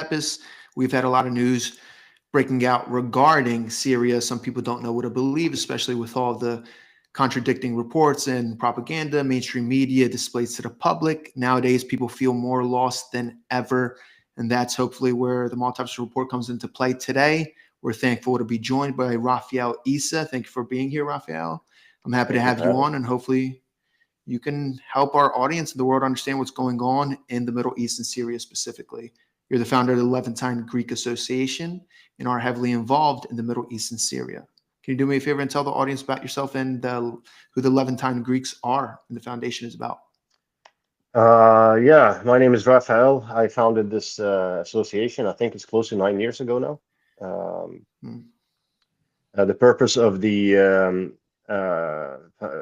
Maltepes. We've had a lot of news breaking out regarding Syria. Some people don't know what to believe, especially with all the contradicting reports and propaganda mainstream media displays to the public. Nowadays, people feel more lost than ever. And that's hopefully where the Maltepes report comes into play today. We're thankful to be joined by Rafael Issa. Thank you for being here, Rafael. I'm happy to Thank you have for you having on, me. and hopefully you can help our audience and the world understand what's going on in the Middle East and Syria specifically. You're the founder of the Levantine Greek Association and are heavily involved in the Middle East and Syria. Can you do me a favor and tell the audience about yourself and who the Levantine Greeks are and the foundation is about? Yeah, my name is Rafael. I founded this association. I think it's close to 9 years ago now. Um, Hmm. the purpose of the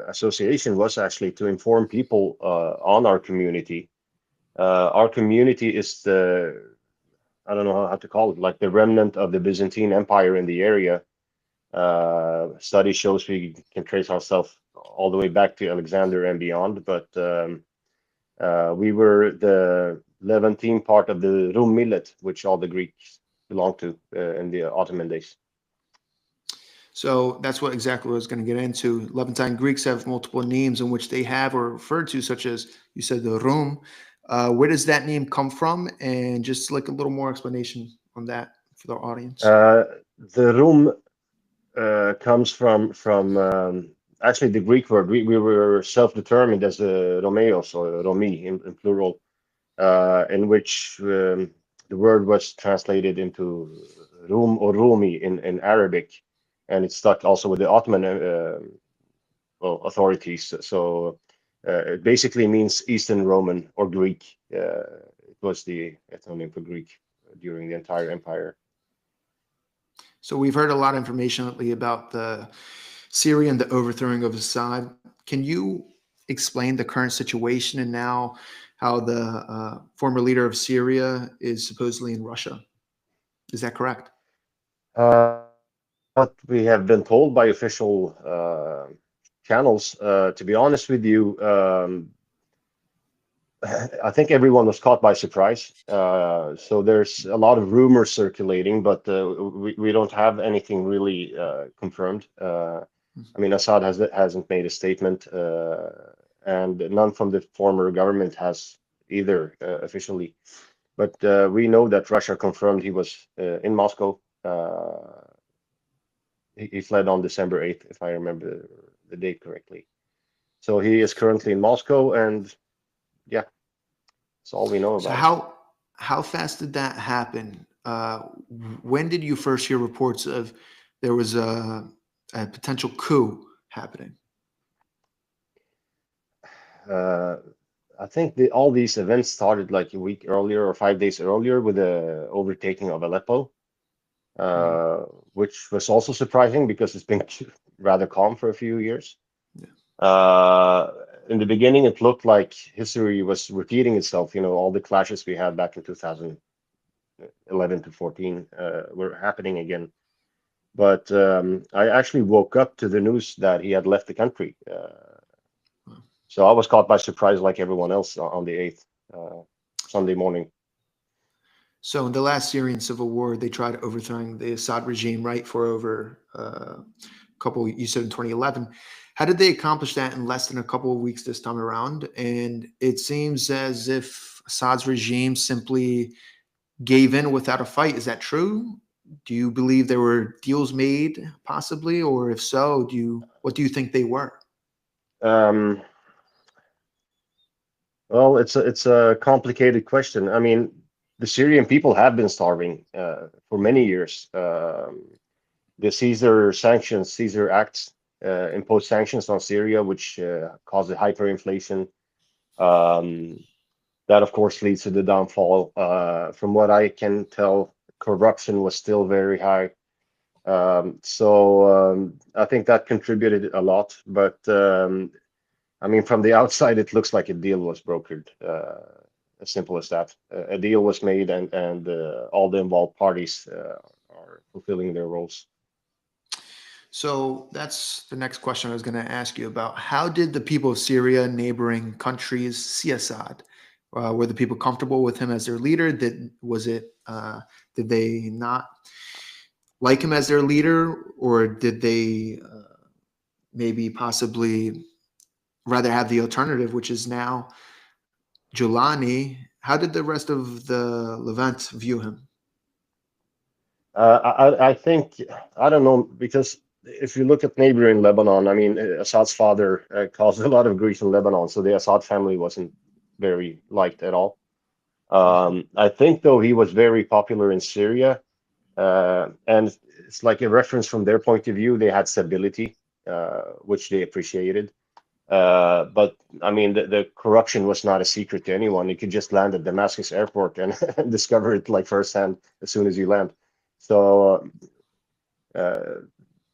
association was actually to inform people on our community. Our community is I don't know how to call it, like the remnant of the Byzantine Empire in the area. Study shows we can trace ourselves all the way back to Alexander and beyond, but we were the Levantine part of the Rum millet, which all the Greeks belonged to in the Ottoman days. So that's what exactly what I was going to get into. Levantine Greeks have multiple names in which they have or referred to, such as you said, the Rum. Where does that name come from? And just like a little more explanation on that for the audience. Uh, the Rum comes from actually the Greek word. We were self-determined as Romeos or Romi in plural, in which the word was translated into Rum or Rumi in Arabic, and it stuck also with the Ottoman authorities. So it basically means Eastern Roman or Greek. It was the ethnonym for Greek during the entire empire. So we've heard a lot of information lately about the Syria and the overthrowing of Assad. Can you explain the current situation and now how the former leader of Syria is supposedly in Russia? Is that correct? What we have been told by official channels, to be honest with you, I think everyone was caught by surprise. So there's a lot of rumors circulating, but we don't have anything really confirmed. I mean, Assad hasn't made a statement, and none from the former government has either officially. But we know that Russia confirmed he was in Moscow. He fled on December 8th, if I remember the date correctly. So he is currently in Moscow, and yeah, that's all we know So about it. how fast did that happen? When did you first hear reports of there was a potential coup happening? Uh, I think all these events started like a week earlier or 5 days earlier with the overtaking of Aleppo, Mhm. uh, which was also surprising because it's been rather calm for a few years. Yeah. Uh, in the beginning, it looked like history was repeating itself. You know, all the clashes we had back in 2011 to 14 were happening again. But I actually woke up to the news that he had left the country. So I was caught by surprise, like everyone else, on the 8th, Sunday morning. So in the last Syrian civil war, they tried overthrowing the Assad regime, right, for over a couple. You said in 2011. How did they accomplish that in less than a couple of weeks this time around? And it seems as if Assad's regime simply gave in without a fight. Is that true? Do you believe there were deals made, possibly, or if so, what do you think they were? Um, well, it's a complicated question. I mean, the Syrian people have been starving for many years. The Caesar Acts imposed sanctions on Syria, which caused a hyperinflation. Um, that, of course, leads to the downfall. From what I can tell, corruption was still very high. So I think that contributed a lot. But I mean, from the outside, it looks like a deal was brokered. As simple as that. A deal was made, and all the involved parties are fulfilling their roles. So that's the next question I was going to ask you about. How did the people of Syria, neighboring countries, see Assad? Were the people comfortable with him as their leader? Did they not like him as their leader, or did they maybe possibly rather have the alternative, which is now Giuliani? How did the rest of the Levant view him? I think I don't know because if you look at neighboring Lebanon, I mean, Assad's father caused a lot of grief in Lebanon, so the Assad family wasn't very liked at all. I think though he was very popular in Syria, and it's like a reference from their point of view. They had stability, which they appreciated. But I mean, the corruption was not a secret to anyone. You could just land at Damascus airport and, and discover it like firsthand as soon as you land. So, uh,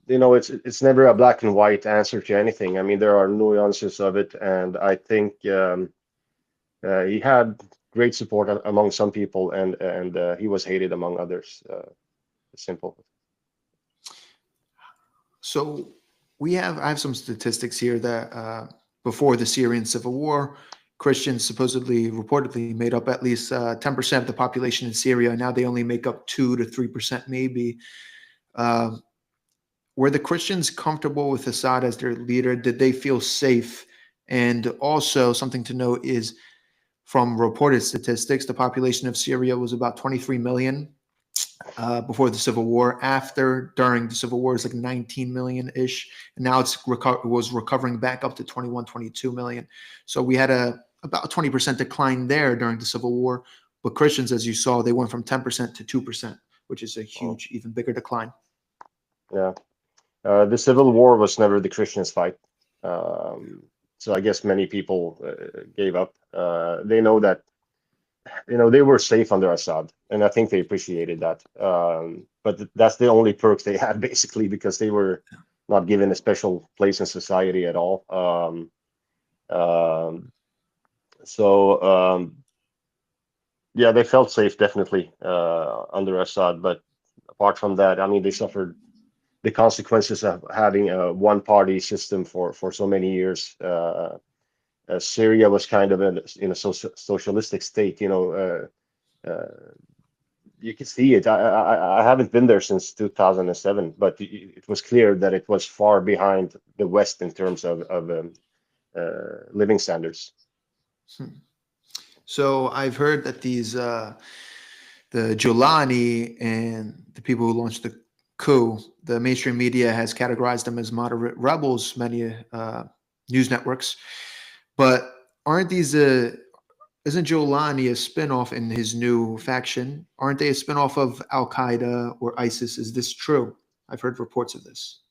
it's never a black and white answer to anything. I mean, there are nuances of it, and I think he had great support among some people, and he was hated among others. Simple. So I have some statistics here that before the Syrian civil war, Christians supposedly reportedly made up at least 10% of the population in Syria. Now they only make up 2 to 3% maybe. Uh, were the Christians comfortable with Assad as their leader? Did they feel safe? And also, something to note is from reported statistics, the population of Syria was about 23 million before the civil war. During the civil war, it's like 19 million ish, and now was recovering back up to 21, 22 million. So we had about a 20% decline there during the civil war. But Christians, as you saw, they went from 10% to 2%, which is a Oh, huge, even bigger decline. yeah. The civil war was never the Christians' fight. Um, so I guess many people gave up. They know that they were safe under Assad, and I think they appreciated that. But that's the only perks they had basically because they were not given a special place in society at all. Um, so yeah, they felt safe definitely under Assad. But apart from that, I mean, they suffered the consequences of having a one-party system for so many years. Syria was kind of in a socialistic state. You can see it. I haven't been there since 2007, but it was clear that it was far behind the West in terms of living standards. Hmm. So I've heard that the Giuliani and the people who launched the coup, the mainstream media has categorized them as moderate rebels, many news networks. But aren't these isn't Giuliani a spinoff in his new faction? Aren't they a spinoff of Al Qaeda or ISIS? Is this true? I've heard reports of this.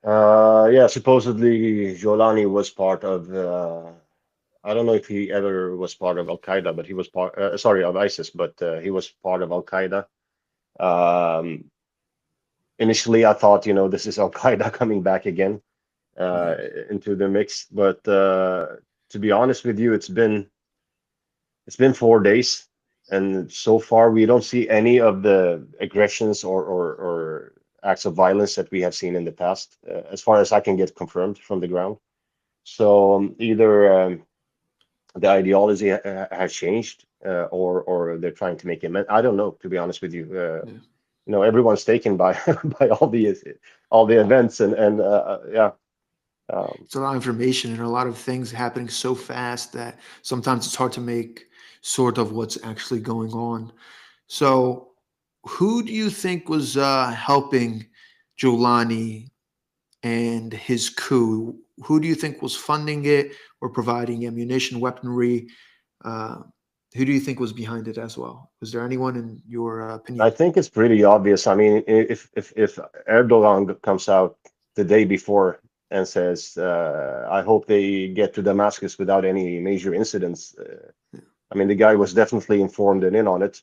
Yeah, supposedly Jolani was part of. I don't know if he ever was part of Al Qaeda, but he was part. Sorry, of ISIS, but he was part of Al Qaeda. Um, Initially, I thought, this is Al Qaeda coming back again uh, Yeah. into the mix. But to be honest with you, it's been 4 days, and so far we don't see any of the aggressions or acts of violence that we have seen in the past, as far as I can get confirmed from the ground. So either the ideology has changed, or they're trying to make it. I don't know, to be honest with you. Yeah. Everyone's taken by by all the events, and yeah. Um, It's a lot of information and a lot of things happening so fast that sometimes it's hard to make sort of what's actually going on. So, who do you think was helping Giuliani and his coup? Who do you think was funding it or providing ammunition, weaponry? Uh, who do you think was behind it as well? Was there anyone in your I opinion? think it's pretty obvious. I mean, if Erdogan comes out the day before and says, "I hope they get to Damascus without any major incidents," I mean, the guy was definitely informed and in on it.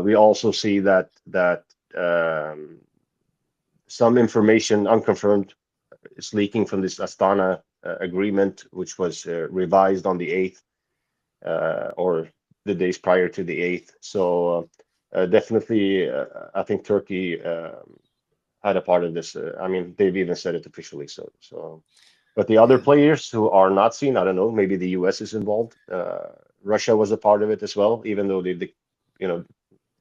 We also see that some information, unconfirmed, is leaking from this Astana agreement, which was revised on the 8th, or the days prior to the 8th. So definitely, I think Turkey had a part of this. I mean, they've even said it officially. So But the other Yeah. players who are not seen, I don't know, maybe the US is involved. Russia was a part of it as well, even though they you know,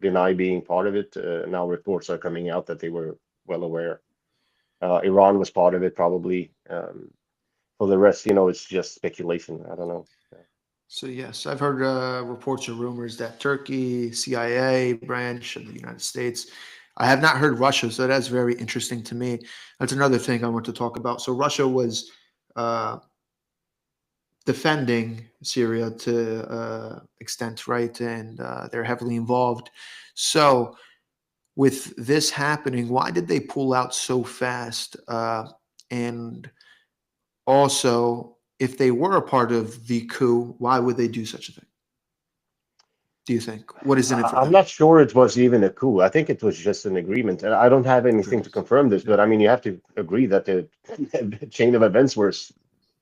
deny being part of it. Now reports are coming out that they were well aware. Iran was part of it, probably. For the rest, it's just speculation. I don't know. So yes, I've heard reports or rumors that Turkey, CIA branch of the United States. I have not heard Russia, so that's very interesting to me. That's another thing I want to talk about. So Russia was uh, defending Syria to extent, right, and they're heavily involved. So with this happening, why did they pull out so fast? And also, if they were a part of the coup, why would they do such a thing? Do you think? What is in it for I'm them? not sure it was even a coup. I think it was just an agreement. And I don't have anything to Agreement. confirm this, Yeah. but I mean, you have to agree that the chain of events were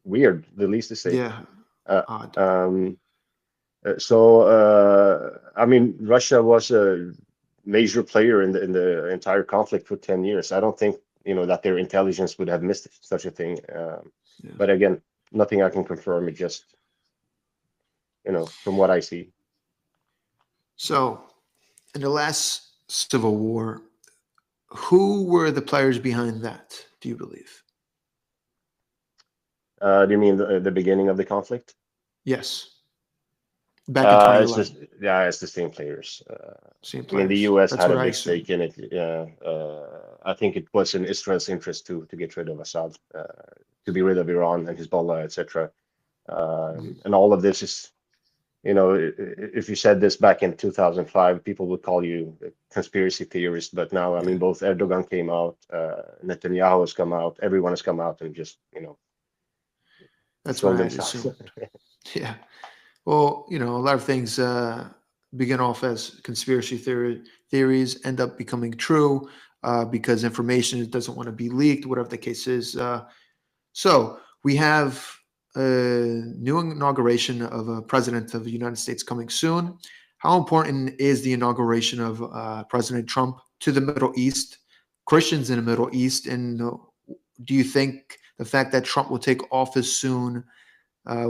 weird, the least to say. Yeah. Uh, Odd. um, I mean, Russia was a major player in the entire conflict for 10 years. I don't think, that their intelligence would have missed such a thing. Yeah. But again, nothing I can confirm. It just, from what I see. So, in the last civil war, who were the players behind that? Do you believe? Do you mean the beginning of the conflict? Yes. Back in It's just 2011. yeah, it's the same players. Same I mean, the players. U.S. That's had what a I big stake assumed. in it. Yeah, I think it was in Israel's interest to get rid of Assad, to be rid of Iran and Hezbollah, etc. Mhm. And all of this is, if you said this back in 2005, people would call you a conspiracy theorist. But now, I Yeah. mean, both Erdogan came out, Netanyahu has come out, everyone has come out and just, That's what shown I had themselves. assumed. Yeah. Well, a lot of things begin off as theories, end up becoming true because information doesn't want to be leaked, whatever the case is. So we have a new inauguration of a president of the United States coming soon. How important is the inauguration of President Trump to the Middle East, Christians in the Middle East? And do you think the fact that Trump will take office soon uh,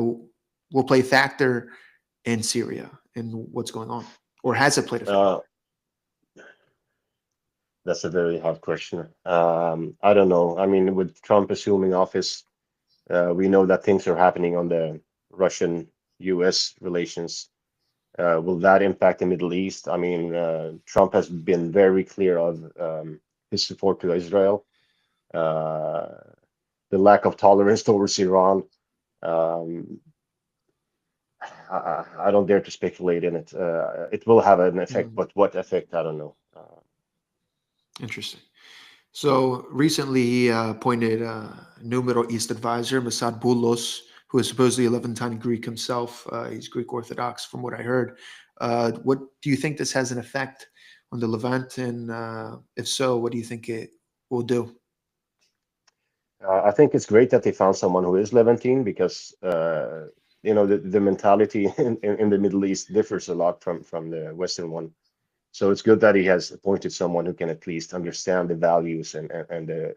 will play a factor in Syria and what's going on? Or has it played a factor? uh, That's a very hard question. I don't know. I mean, with Trump assuming office, we know that things are happening on the Russian-US relations. Will that impact the Middle East? I mean, Trump has been very clear of his support to Israel, uh, the lack of tolerance towards Iran. Um, I don't dare to speculate in it. It will have an effect, Mm, but what effect? I don't know. interesting. So recently, he appointed a new Middle East advisor, Masad Boulos, who is supposedly a Levantine Greek himself. He's Greek Orthodox, from what I heard. What do you think this has an effect on the Levant? And if so, what do you think it will do? I think it's great that they found someone who is Levantine because the mentality in the Middle East differs a lot from the Western one. So it's good that he has appointed someone who can at least understand the values and the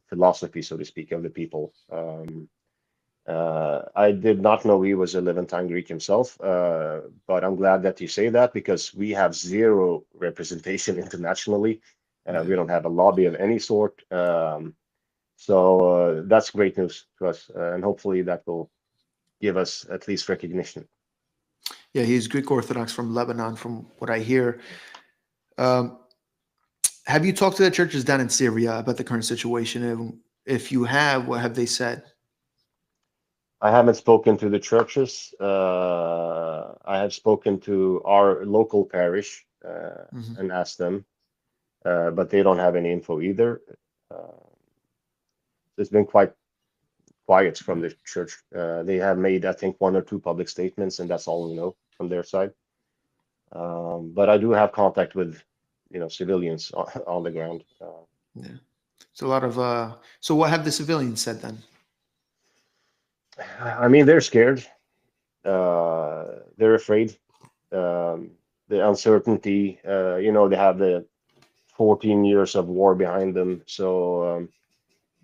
philosophy, so to speak, of the people. I did not know he was a Levantine Greek himself, but I'm glad that you say that because we have zero representation internationally. Yeah, We don't have a lobby of any sort. So that's great news to us, and hopefully that will give us at least recognition. yeah, he's Greek Orthodox from Lebanon, from what I hear. Um, have you talked to the churches down in Syria about the current situation? And if you have, what have they said? I haven't spoken to the churches. I have spoken to our local parish Hmm. and asked them, but they don't have any info either. Uh, it's been quite quiet from the church. They have made, I think, one or two public statements, and that's all we know from their side. But I do have contact with, civilians on the ground. Yeah, it's a lot of. So, what have the civilians said then? I mean, they're scared. They're afraid. Um, the uncertainty. They have the 14 years of war behind them. So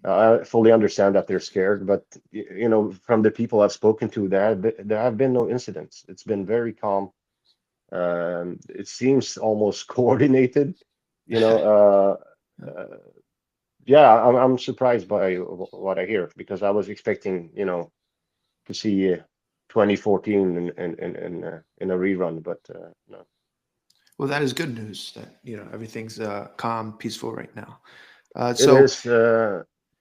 I fully understand that they're scared, but from the people I've spoken to, there have been no incidents. It's been very calm. It seems almost coordinated. You know, uh, yeah, I'm surprised by what I hear because I was expecting, to see 2014 in a rerun, but no. Well, that is good news that everything's calm, peaceful right now. It So is.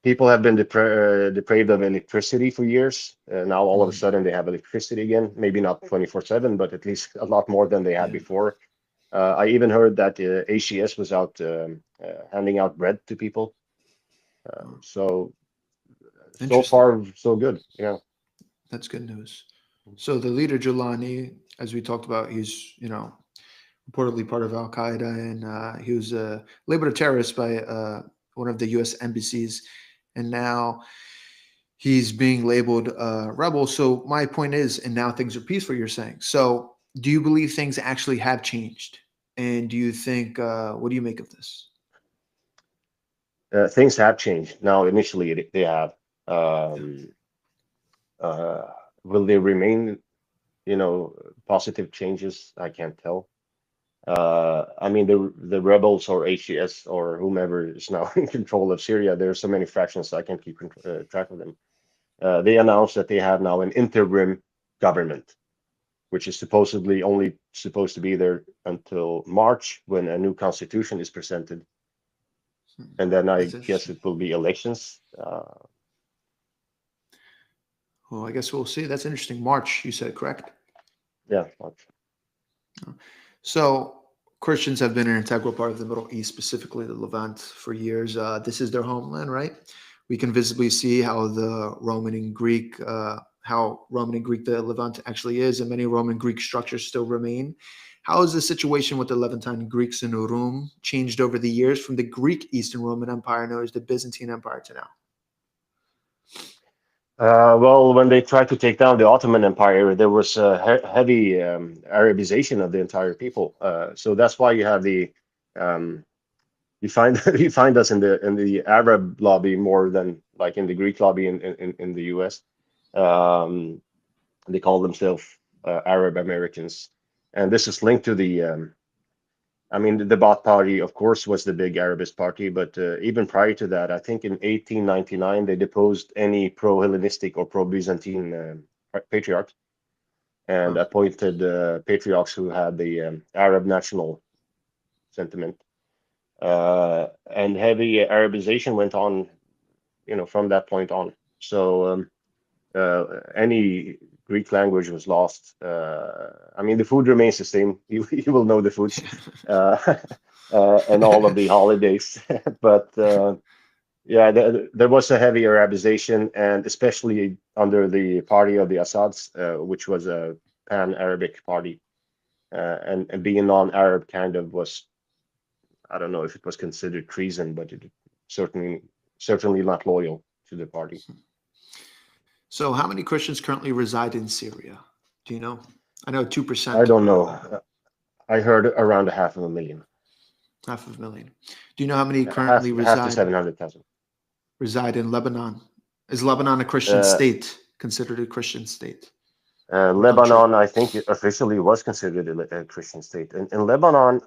People have been depraved of electricity for years. Now all of a mm, sudden they have electricity again. Maybe not 24/7, but at least a lot more than they had yeah, before. I even heard that ACS was out handing out bread to people. oh, So interesting. far so good. Yeah. That's good news. So the leader Jelani, as we talked about, he's reportedly part of Al Qaeda, and he was labeled a terrorist by one of the U.S. embassies, and now he's being labeled a rebel. So my point is, and now things are peaceful. You're saying. So do you believe things actually have changed? And do you think what do you make of this? Things have changed. Now, initially they have. Yeah. Um, uh, will they remain, positive changes? I can't tell. I mean, the rebels or HES or whomever is now in control of Syria, there are so many fractions I can't keep track of them. They announced that they have now an interim government, which is supposedly only supposed to be there until March when a new constitution is presented, Hmm. and then I That's guess interesting. it will be elections. Well, I guess we'll see. That's interesting. March, you said, correct? Yeah, March. So Christians have been an integral part of the Middle East, specifically the Levant, for years. This is their homeland, right? We can visibly see how Roman and Greek the Levant actually is, and many Roman Greek structures still remain. How has the situation with the Levantine Greeks in Rum changed over the years from the Greek Eastern Roman Empire known as the Byzantine Empire to now? Well, when they tried to take down the Ottoman Empire, there was a heavy Arabization of the entire people. So that's why you have um, you find you find us in the Arab lobby more than like in the Greek lobby in the US. Um, they call themselves Arab Americans, and this is linked to I mean, the Baath Party, of course, was the big Arabist party, but even prior to that, I think in 1899 they deposed any pro-Hellenistic or pro-Byzantine patriarch and Wow, appointed patriarchs who had the Arab national sentiment. And heavy Arabization went on, from that point on. So any Greek language was lost. I mean, the food remains the same. You will know the foods uh, and all of the holidays. But yeah, there was a heavy Arabization, and especially under the party of the Assads, which was a pan-Arabic party. And being non-Arab kind of was, I don't know if it was considered treason, but it certainly certainly not loyal to the party. so how many Christians currently reside in Syria? Do you know? I know two I percent, don't know. I heard around a half of a million. half of a million. Do you know how many half currently half to 700,000. reside in Lebanon? Is Lebanon a Christian Uh, state? Considered a Christian state or country? Lebanon, I think, officially was considered a Christian state. In Lebanon,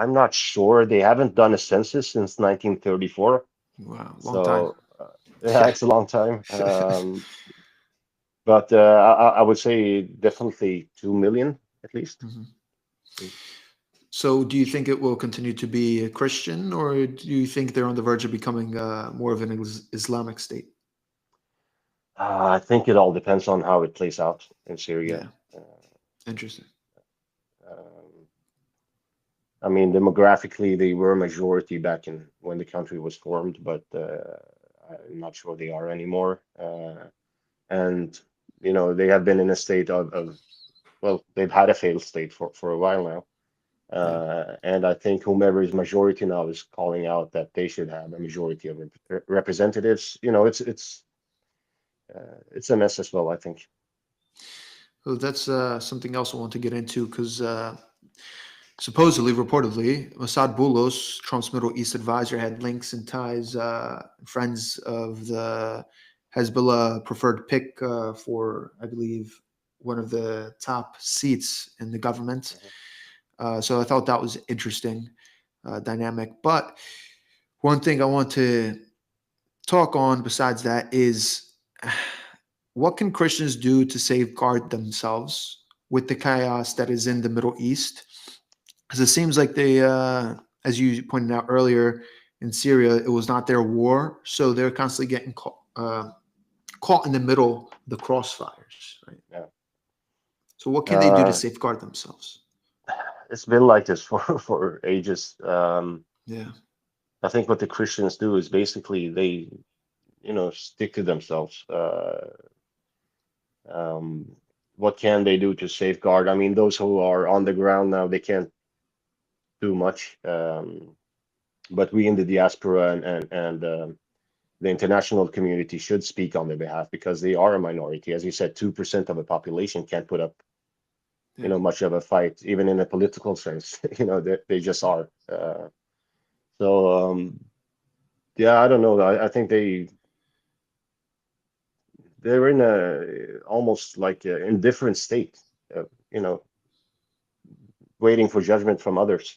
I'm not sure. They haven't done a census since 1934, Wow, long time. so yeah, Yeah. it's a long time. But I would say definitely 2 million at least. Mhm. So, do you think it will continue to be a Christian, or do you think they're on the verge of becoming more of an Islamic state? I think it all depends on how it plays out in Syria. Yeah, interesting. Um, I mean, demographically, they were a majority back in when the country was formed, but I'm not sure they are anymore. And they have been in a state of well, they've had a failed state for a while now. Yeah. And I think whomever is majority now is calling out that they should have a majority of representatives. It's a mess as well, I think. So that's something else I want to get into because Supposedly, reportedly, Mossad Boulos, Trump's Middle East advisor, had links and ties, friends of the Hezbollah preferred pick for, I believe, one of the top seats in the government. Mhm. So I thought that was interesting dynamic. But one thing I want to talk on besides that is what can Christians do to safeguard themselves with the chaos that is in the Middle East? Because it seems like they, as you pointed out earlier, in Syria, it was not their war, so they're constantly getting caught in the middle of the crossfires. Right. Yeah. So what can they do to Uh, safeguard themselves? it's been like this for for ages. Yeah. I think what the Christians do is basically they, stick to themselves. Um, what can they do to safeguard? I mean, those who are on the ground now, they can't do much. But we in the diaspora and the international community should speak on their behalf because they are a minority. As you said, 2% of the population can't put up, Yeah. much of a fight, even in a political sense. They just are. So yeah, I don't know. I think they're in a almost like an indifferent state, uh, you know, waiting for judgment from others.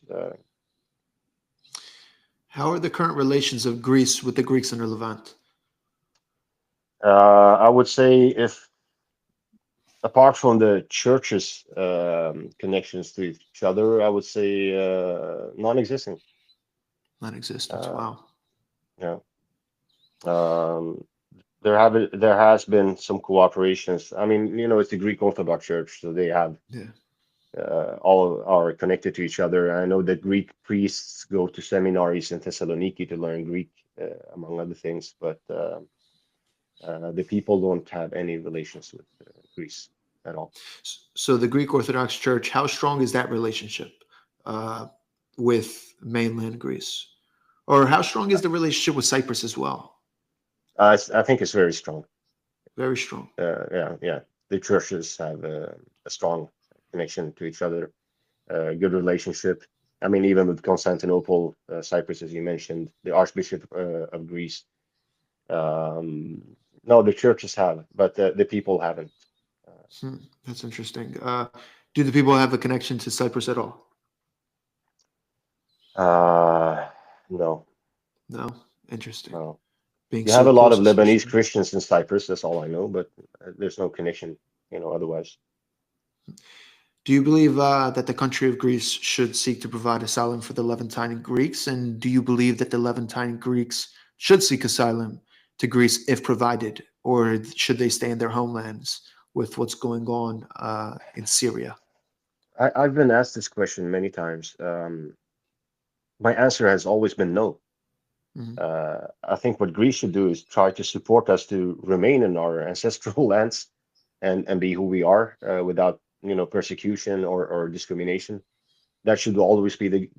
How are the current relations of Greece with the Greeks under Levant? I would say if apart from the church's connections to each other, I would say non-existent. Non-existence. Uh, Wow. yeah. Um, there has been some cooperations. I mean, it's the Greek Orthodox Church, so they have Yeah. all are connected to each other. I know that Greek priests go to seminaries in Thessaloniki to learn Greek, among other things, but the people don't have any relations with Greece at all. So the Greek Orthodox Church, how strong is that relationship uh, with mainland Greece? Or how strong is the relationship with Cyprus as well? I think it's very strong. Very strong. Yeah, yeah. The churches have a strong connection to each other, good relationship. I mean, even with Constantinople, Cyprus, as you mentioned, the Archbishop of Greece. Um, no, the churches have, but the people haven't. Hmm, that's interesting. Do the people have a connection to Cyprus at all? No, No. Interesting. no. Being You have so a lot close of to Lebanese Switzerland. Christians in Cyprus. That's all I know, but there's no connection, otherwise. Do you believe that the country of Greece should seek to provide asylum for the Levantine Greeks? And do you believe that the Levantine Greeks should seek asylum to Greece if provided? Or should they stay in their homelands with what's going on in Syria? I've been asked this question many times. My answer has always been no. Mhm. I think what Greece should do is try to support us to remain in our ancestral lands and be who we are without persecution or discrimination. That should always be the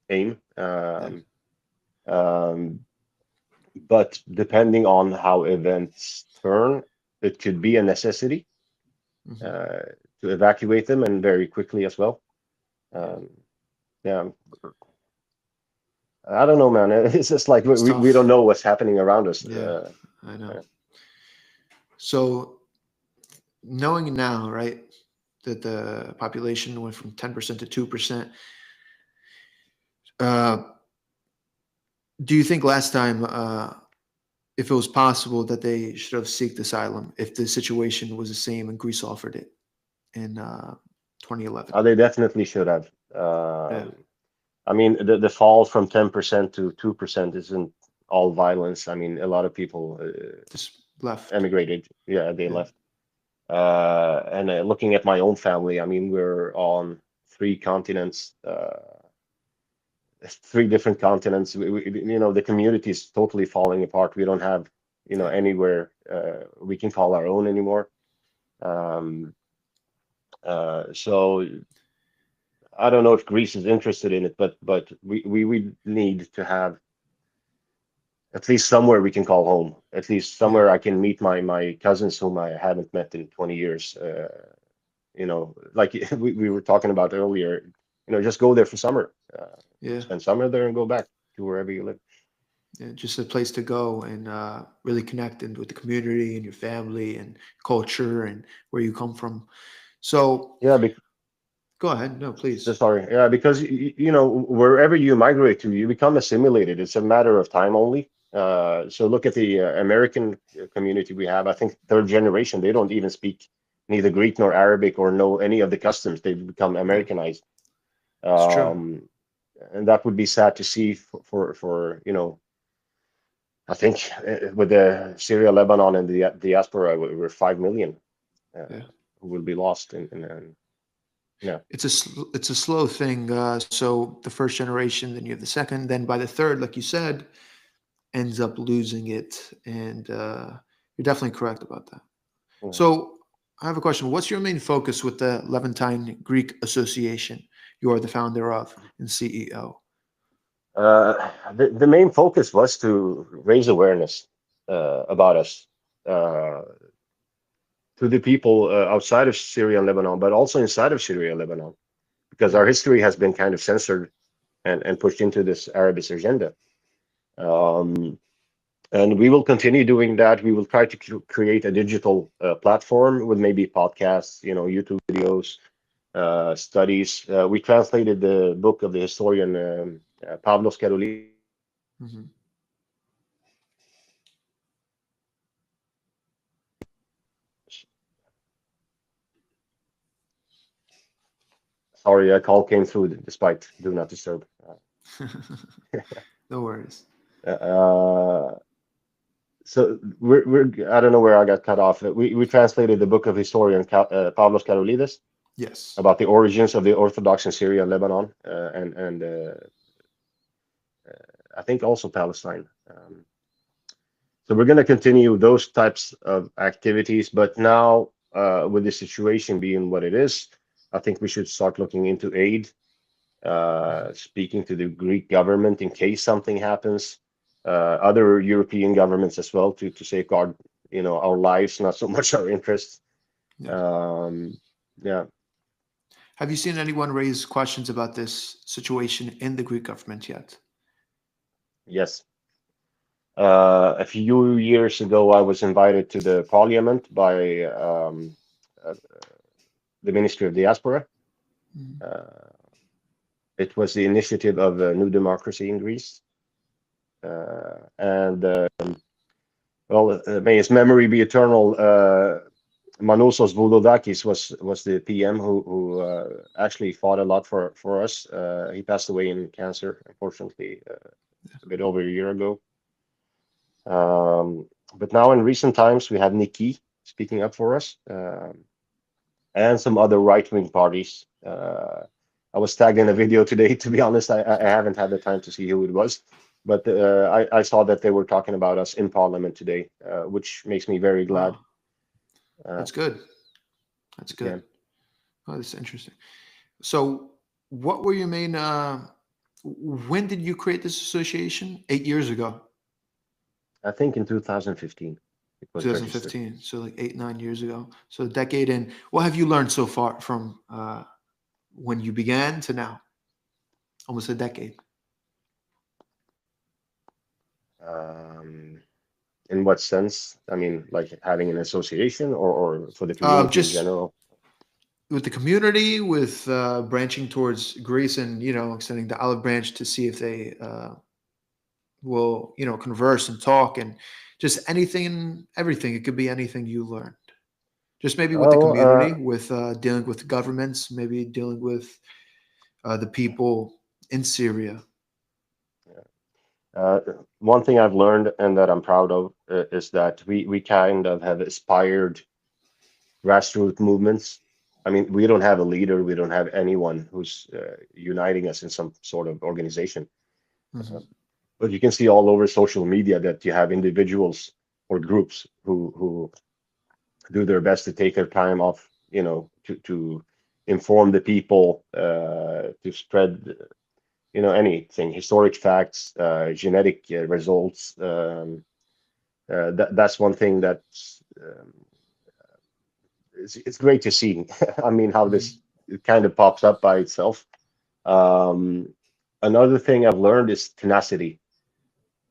aim. Yeah. But depending on how events turn, it could be a necessity Hmm. uh, to evacuate them and very quickly as well. Yeah. Um, yeah, I don't know, man. It's just like It's we don't tough. know what's happening around us. Yeah, I know. Yeah. So knowing now, right, that the population went from 10% to 2%, uh, do you think last time, if it was possible, that they should have sought asylum if the situation was the same and Greece offered it in 2011? They definitely should have. Yeah, I mean, the fall from 10% to 2% isn't all violence. I mean, a lot of people just left. emigrated. Yeah, they Yeah, left. And looking at my own family, I mean, we're on three continents, three different continents. The community is totally falling apart. We don't have, yeah. anywhere we can call our own anymore. Um, so I don't know if Greece is interested in it, but we need to have at least somewhere we can call home. At least Yeah. somewhere I can meet my cousins whom I haven't met in 20 years. Like we were talking about earlier. just go there for summer, Yeah. spend summer there and go back to wherever you live. Yeah, just a place to go and really connect in with the community and your family and culture and where you come from. So Yeah, go ahead. No, please. sorry. Yeah, because wherever you migrate to, you become assimilated. It's a matter of time only. So look at the American community we have. I think third generation, they don't even speak neither Greek nor Arabic or know any of the customs. They've become Yeah, Americanized. it's true. Um, and that would be sad to see for I think with the Syria, Lebanon, and the diaspora, we're 5 million uh, Yeah. who will be lost yeah. It's a slow thing. So the first generation, then you have the second, then by the third, like you said, ends up losing it, and you're definitely correct about that. Yeah. So I have a question. What's your main focus with the Levantine Greek Association? You are the founder of and CEO. The main focus was to raise awareness about us uh, to the people outside of Syria and Lebanon, but also inside of Syria and Lebanon, because Yeah. our history has been kind of censored and pushed into this Arabist agenda. Um, and we will continue doing that. We will try to create a digital platform with maybe podcasts, YouTube videos, studies. We translated the book of the historian Pavlos Karoly. Hmm. Sorry, a call came through despite do not disturb. No worries. Uh, so we're I don't know where I got cut off. We translated the book of historian Pavlos Karoulidis Yes. about the origins of the Orthodox in Syria and Lebanon, and I think also Palestine. So we're going to continue those types of activities, but now with the situation being what it is, I think we should start looking into aid, speaking to the Greek government in case something happens, other European governments as well to safeguard, our lives, not so much our interests. Yeah. Um, yeah, Have you seen anyone raise questions about this situation in the Greek government yet? yes. A few years ago, I was invited to the parliament by uh, the Ministry of Diaspora. Mhm. Uh, it was the initiative of New Democracy in Greece. And well, may his memory be eternal. Manousos Voulodakis was the PM who actually fought a lot for us. He passed away in cancer, unfortunately, a bit over a year ago. But now in recent times, we have Nikki speaking up for us, and some other right-wing parties. I was tagged in a video today. To be honest, I haven't had the time to see who it was, but I saw that they were talking about us in Parliament today, which makes me very glad. Wow, Uh, that's good. That's yeah, good. Oh, that's interesting. So, what were your main? When did you create this association? 8 years ago, I think in 2015 it was registered. 2015. So, like 8, 9 years ago. So, a decade in. What have you learned so far from when you began to now? Almost a decade. Um, in what sense? I mean, like having an association or for the community in Just general? with the community, with branching towards Greece, and extending the olive branch to see if they will converse and talk, and just anything, everything. It could be anything you learned. Just maybe with the Oh, community, with dealing with governments, maybe dealing with the people in Syria. Uh, one thing I've learned and that I'm proud of is that we kind of have aspired grassroots movements. I mean, we don't have a leader, we don't have anyone who's uniting us in some sort of organization. Uh, Hmm. but you can see all over social media that you have individuals or groups who do their best to take their time off, to inform the people, to spread anything, historic facts, genetic results. That's one thing that's it's great to see. I mean, how Hmm. this kind of pops up by itself. Um, Another thing I've learned is tenacity.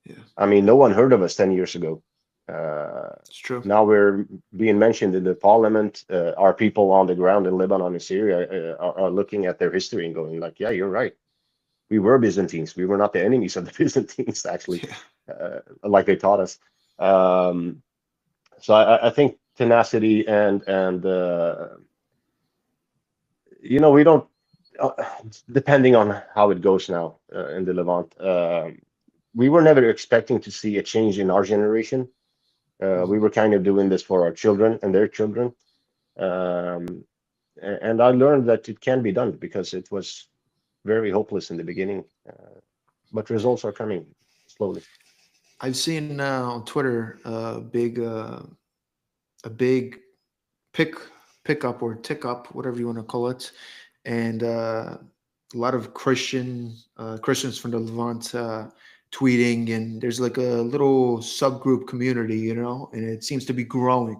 Yeah, I mean, no one heard of us 10 years ago. Uh, it's true. Now we're being mentioned in the parliament. Our people on the ground in Lebanon and Syria are looking at their history and going like, yeah, you're right. We were Byzantines. We were not the enemies of the Byzantines, actually, Yeah. like they taught us. Um, so I think tenacity and we don't, uh, depending on how it goes now in the Levant, we were never expecting to see a change in our generation. We Mhm. were kind of doing this for our children and their children. Um, and I learned that it can be done because it was very hopeless in the beginning, but results are coming slowly. I've seen on Twitter a big pick pickup or tick up, whatever you want to call it, and a lot of Christians from the Levant tweeting, and there's like a little subgroup community, and it seems to be growing.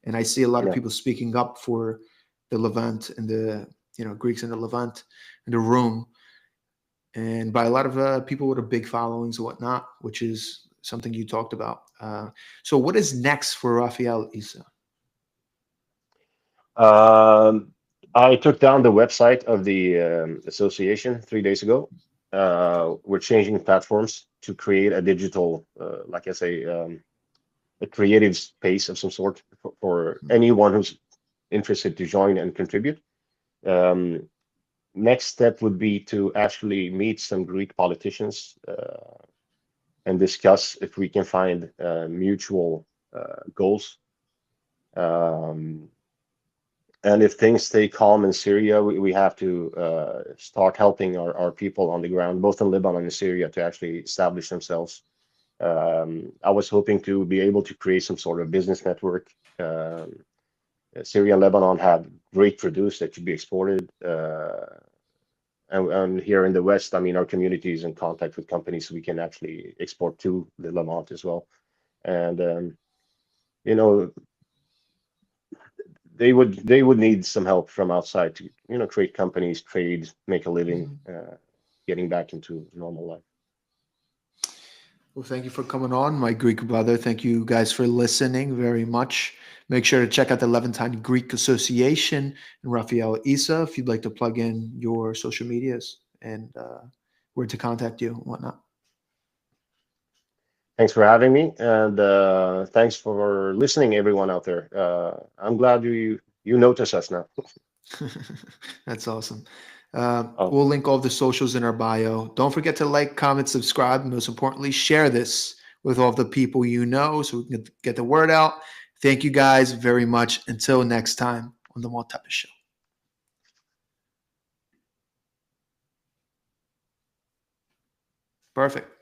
And I see a lot of Yeah. people speaking up for the Levant and the Greeks in the Levant in the room, and by a lot of people with a big followings and whatnot, which is something you talked about. So, what is next for Rafael, Issa? Um, I took down the website of the association 3 days ago. We're changing platforms to create a digital, like I say, a creative space of some sort for anyone who's interested to join and contribute. Um, Next step would be to actually meet some Greek politicians and discuss if we can find mutual goals. Um, and if things stay calm in Syria, we have to start helping our people on the ground, both in Lebanon and Syria, to actually establish themselves. I was hoping to be able to create some sort of business network. Syria and Lebanon have great produce that should be exported. And here in the West, I mean, our community is in contact with companies so we can actually export to the Levant as well. And you know, they would need some help from outside to create companies, trade, make a living, Mhm. getting back into normal life. Well, thank you for coming on, my Greek brother. Thank you guys for listening very much. Make sure to check out the Levantine Greek Association and Rafael Issa if you'd like to plug in your social medias and where to contact you and whatnot. Thanks for having me, and thanks for listening, everyone out there. I'm glad you notice us now. That's awesome. Oh, We'll link all the socials in our bio. Don't forget to like, comment, subscribe, and most importantly, share this with all the people you know so we can get the word out. Thank you guys very much. Until next time on the Maltepes Show. Perfect.